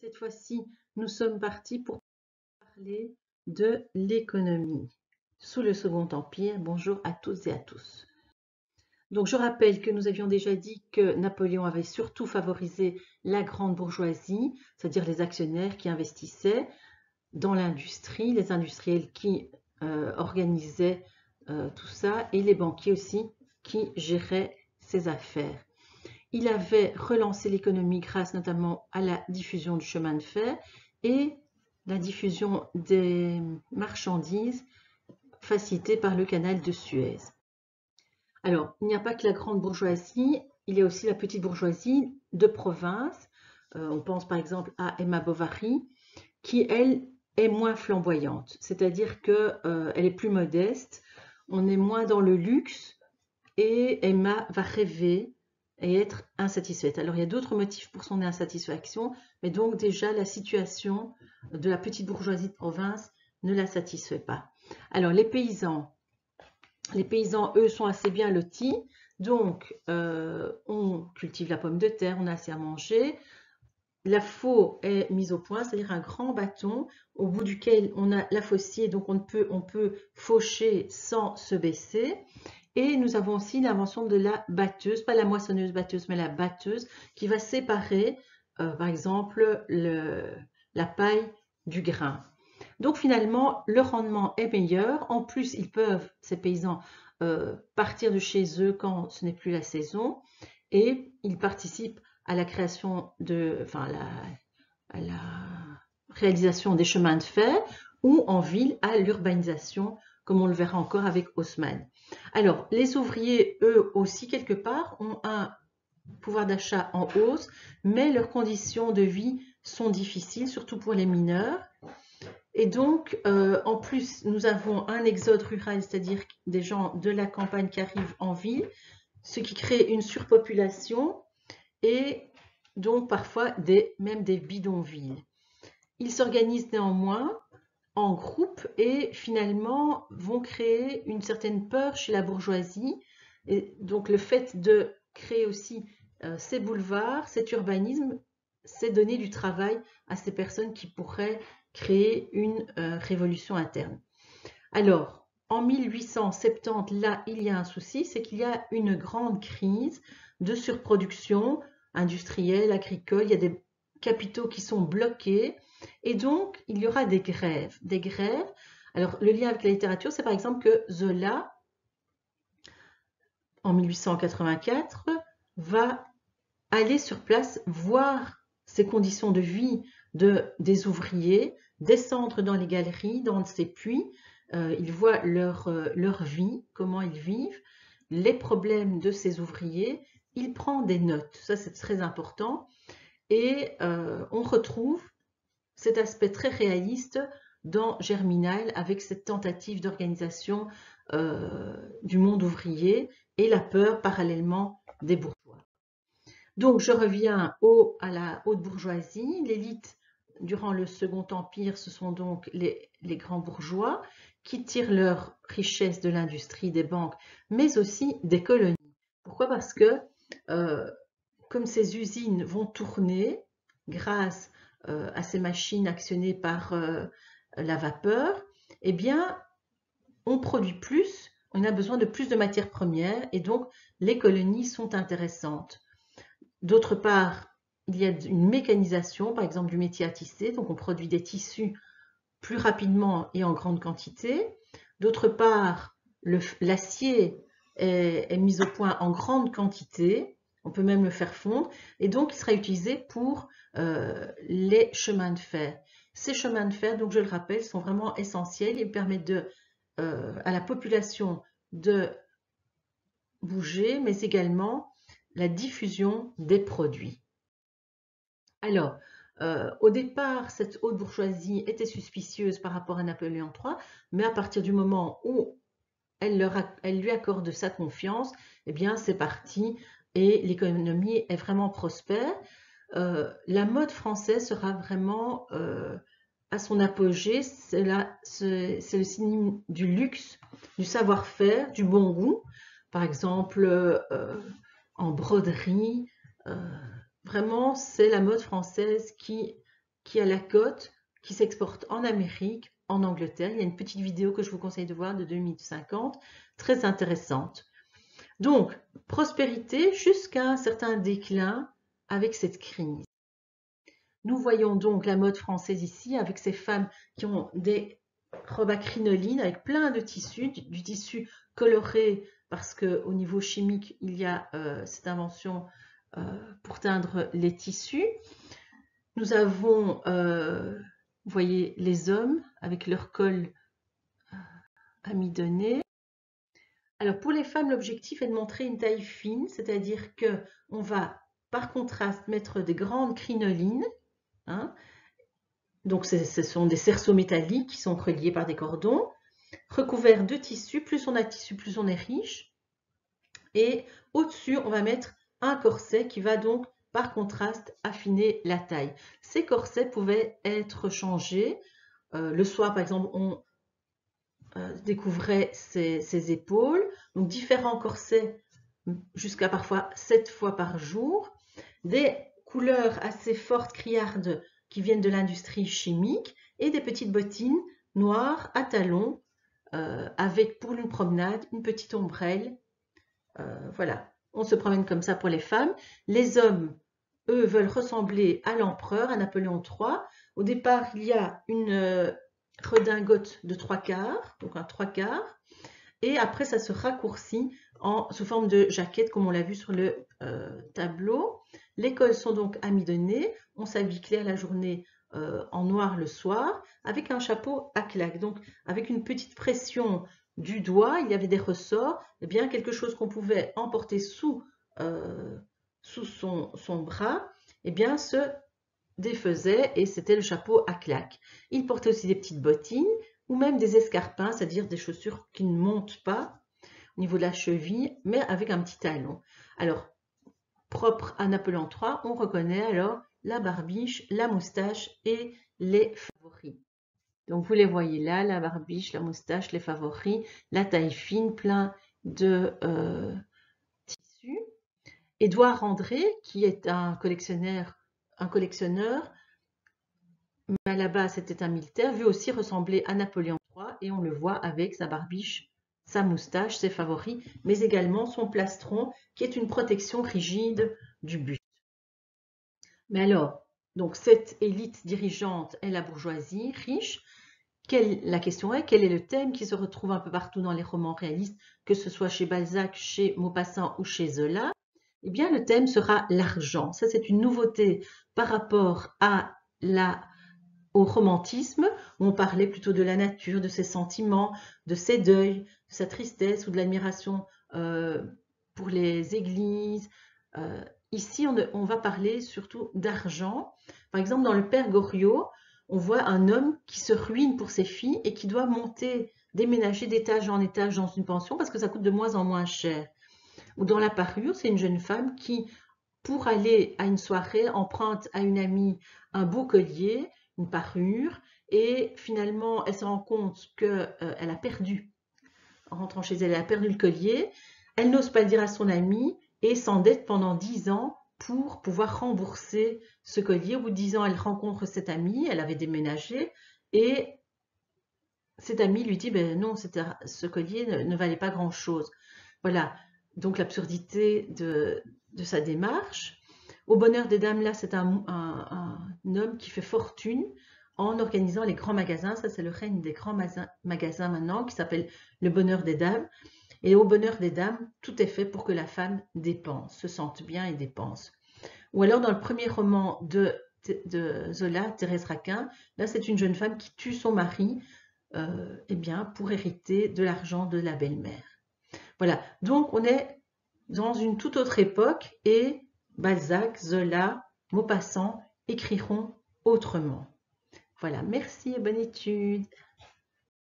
Cette fois-ci, nous sommes partis pour parler de l'économie. Sous le Second Empire, bonjour à toutes et à tous. Donc je rappelle que nous avions déjà dit que Napoléon avait surtout favorisé la grande bourgeoisie, c'est-à-dire les actionnaires qui investissaient dans l'industrie, les industriels qui organisaient tout ça et les banquiers aussi qui géraient ces affaires. Il avait relancé l'économie grâce notamment à la diffusion du chemin de fer et la diffusion des marchandises facilitée par le canal de Suez. Alors, il n'y a pas que la grande bourgeoisie, il y a aussi la petite bourgeoisie de province. On pense par exemple à Emma Bovary, qui elle est moins flamboyante, c'est-à-dire qu'elle est plus modeste, on est moins dans le luxe et Emma va rêver et être insatisfaite. Alors, il y a d'autres motifs pour son insatisfaction, mais donc déjà, la situation de la petite bourgeoisie de province ne la satisfait pas. Alors, les paysans, eux, sont assez bien lotis. Donc, on cultive la pomme de terre, on a assez à manger. La faux est mise au point, c'est-à-dire un grand bâton au bout duquel on a la faucier, donc on peut faucher sans se baisser. Et nous avons aussi l'invention de la batteuse, pas la moissonneuse-batteuse, mais la batteuse qui va séparer, par exemple, la paille du grain. Donc finalement, le rendement est meilleur. En plus, ils peuvent, ces paysans, partir de chez eux quand ce n'est plus la saison et ils participent à la création à la réalisation des chemins de fer ou en ville à l'urbanisation, comme on le verra encore avec Haussmann. Alors, les ouvriers, eux aussi, quelque part, ont un pouvoir d'achat en hausse, mais leurs conditions de vie sont difficiles, surtout pour les mineurs. Et donc, en plus, nous avons un exode rural, c'est-à-dire des gens de la campagne qui arrivent en ville, ce qui crée une surpopulation et donc parfois même des bidonvilles. Ils s'organisent néanmoins en groupe et finalement vont créer une certaine peur chez la bourgeoisie. Et donc le fait de créer aussi ces boulevards, cet urbanisme, c'est donner du travail à ces personnes qui pourraient créer une révolution interne. Alors, en 1870, là, il y a un souci, c'est qu'il y a une grande crise de surproduction industrielle, agricole, il y a des capitaux qui sont bloqués et donc il y aura des grèves. Des grèves. Alors, le lien avec la littérature, c'est par exemple que Zola, en 1884, va aller sur place voir ces conditions de vie des ouvriers, descendre dans les galeries, dans ces puits. Il voit leur vie, comment ils vivent, les problèmes de ces ouvriers. Il prend des notes, ça c'est très important. Et on retrouve cet aspect très réaliste dans Germinal avec cette tentative d'organisation du monde ouvrier et la peur parallèlement des bourgeois. Donc, je reviens à la haute bourgeoisie. L'élite, durant le Second Empire, ce sont donc les grands bourgeois qui tirent leur richesse de l'industrie, des banques, mais aussi des colonies. Pourquoi? Parce que comme ces usines vont tourner grâce à ces machines actionnées par la vapeur, eh bien, on produit plus, on a besoin de plus de matières premières et donc les colonies sont intéressantes. D'autre part, il y a une mécanisation, par exemple du métier à tisser, donc on produit des tissus plus rapidement et en grande quantité. D'autre part, l'acier est mis au point en grande quantité, on peut même le faire fondre, et donc il sera utilisé pour les chemins de fer. Ces chemins de fer, donc je le rappelle, sont vraiment essentiels, ils permettent à la population de bouger, mais également la diffusion des produits. Alors, au départ, cette haute bourgeoisie était suspicieuse par rapport à Napoléon III, mais à partir du moment où elle lui accorde sa confiance, eh bien, c'est parti et l'économie est vraiment prospère. La mode française sera vraiment à son apogée. C'est le signe du luxe, du savoir-faire, du bon goût. Par exemple, en broderie, vraiment, c'est la mode française qui qui a la cote, qui s'exporte en Amérique, en Angleterre. Il y a une petite vidéo que je vous conseille de voir de 2 minutes 50, très intéressante. Donc, prospérité jusqu'à un certain déclin avec cette crise. Nous voyons donc la mode française ici avec ces femmes qui ont des robes à crinoline avec plein de tissus, du tissu coloré parce qu'au niveau chimique, il y a cette invention pour teindre les tissus. Nous avons, vous voyez, les hommes avec leur col amidonné. Alors pour les femmes, l'objectif est de montrer une taille fine, c'est-à-dire qu'on va par contraste mettre des grandes crinolines. Hein. Donc ce sont des cerceaux métalliques qui sont reliés par des cordons, recouverts de tissu. Plus on a de tissu, plus on est riche. Et au-dessus, on va mettre un corset qui va donc par contraste affiner la taille. Ces corsets pouvaient être changés. Le soir, par exemple, on découvrait ses épaules. Donc différents corsets jusqu'à parfois 7 fois par jour. Des couleurs assez fortes, criardes, qui viennent de l'industrie chimique. Et des petites bottines noires à talons avec pour une promenade une petite ombrelle. Voilà, on se promène comme ça pour les femmes. Les hommes, eux, veulent ressembler à l'empereur, à Napoléon III. Au départ, il y a une redingote de 3/4, donc un 3/4. Et après, ça se raccourcit sous forme de jaquette, comme on l'a vu sur le tableau. Les cols sont donc amidonnés. On s'habille clair la journée, en noir le soir, avec un chapeau à claque. Donc, avec une petite pression du doigt, il y avait des ressorts, et bien quelque chose qu'on pouvait emporter sous son bras, et bien se défaisait et c'était le chapeau à claque. Il portait aussi des petites bottines ou même des escarpins, c'est-à-dire des chaussures qui ne montent pas au niveau de la cheville, mais avec un petit talon. Alors, propre à Napoléon III, on reconnaît alors la barbiche, la moustache et les favoris. Donc, vous les voyez là, la barbiche, la moustache, les favoris, la taille fine, plein de tissu. Édouard André, qui est un collectionneur, mais à la base c'était un militaire, veut aussi ressembler à Napoléon III et on le voit avec sa barbiche, sa moustache, ses favoris, mais également son plastron qui est une protection rigide du buste. Mais alors, donc cette élite dirigeante est la bourgeoisie riche. La question est, quel est le thème qui se retrouve un peu partout dans les romans réalistes, que ce soit chez Balzac, chez Maupassant ou chez Zola? Eh bien, le thème sera l'argent. Ça, c'est une nouveauté par rapport au romantisme, où on parlait plutôt de la nature, de ses sentiments, de ses deuils, de sa tristesse ou de l'admiration pour les églises. Ici, on va parler surtout d'argent. Par exemple, dans Le Père Goriot, on voit un homme qui se ruine pour ses filles et qui doit déménager d'étage en étage dans une pension parce que ça coûte de moins en moins cher. Ou dans La Parure, c'est une jeune femme qui, pour aller à une soirée, emprunte à une amie un beau collier, une parure, et finalement, elle se rend compte qu'elle a perdu, en rentrant chez elle, elle a perdu le collier. Elle n'ose pas le dire à son amie et s'endette pendant 10 ans pour pouvoir rembourser ce collier. Au bout de 10 ans, elle rencontre cette amie, elle avait déménagé, et cette amie lui dit, ben non, ce collier ne valait pas grand-chose. Voilà, donc l'absurdité de sa démarche. Au Bonheur des Dames, là, c'est un homme qui fait fortune en organisant les grands magasins. Ça, c'est le règne des grands magasins maintenant, qui s'appelle le Bonheur des Dames. Et au Bonheur des Dames, tout est fait pour que la femme dépense, se sente bien et dépense. Ou alors, dans le premier roman de Zola, Thérèse Raquin, là, c'est une jeune femme qui tue son mari eh bien, pour hériter de l'argent de la belle-mère. Voilà, donc on est dans une toute autre époque et Balzac, Zola, Maupassant écriront autrement. Voilà, merci et bonne étude.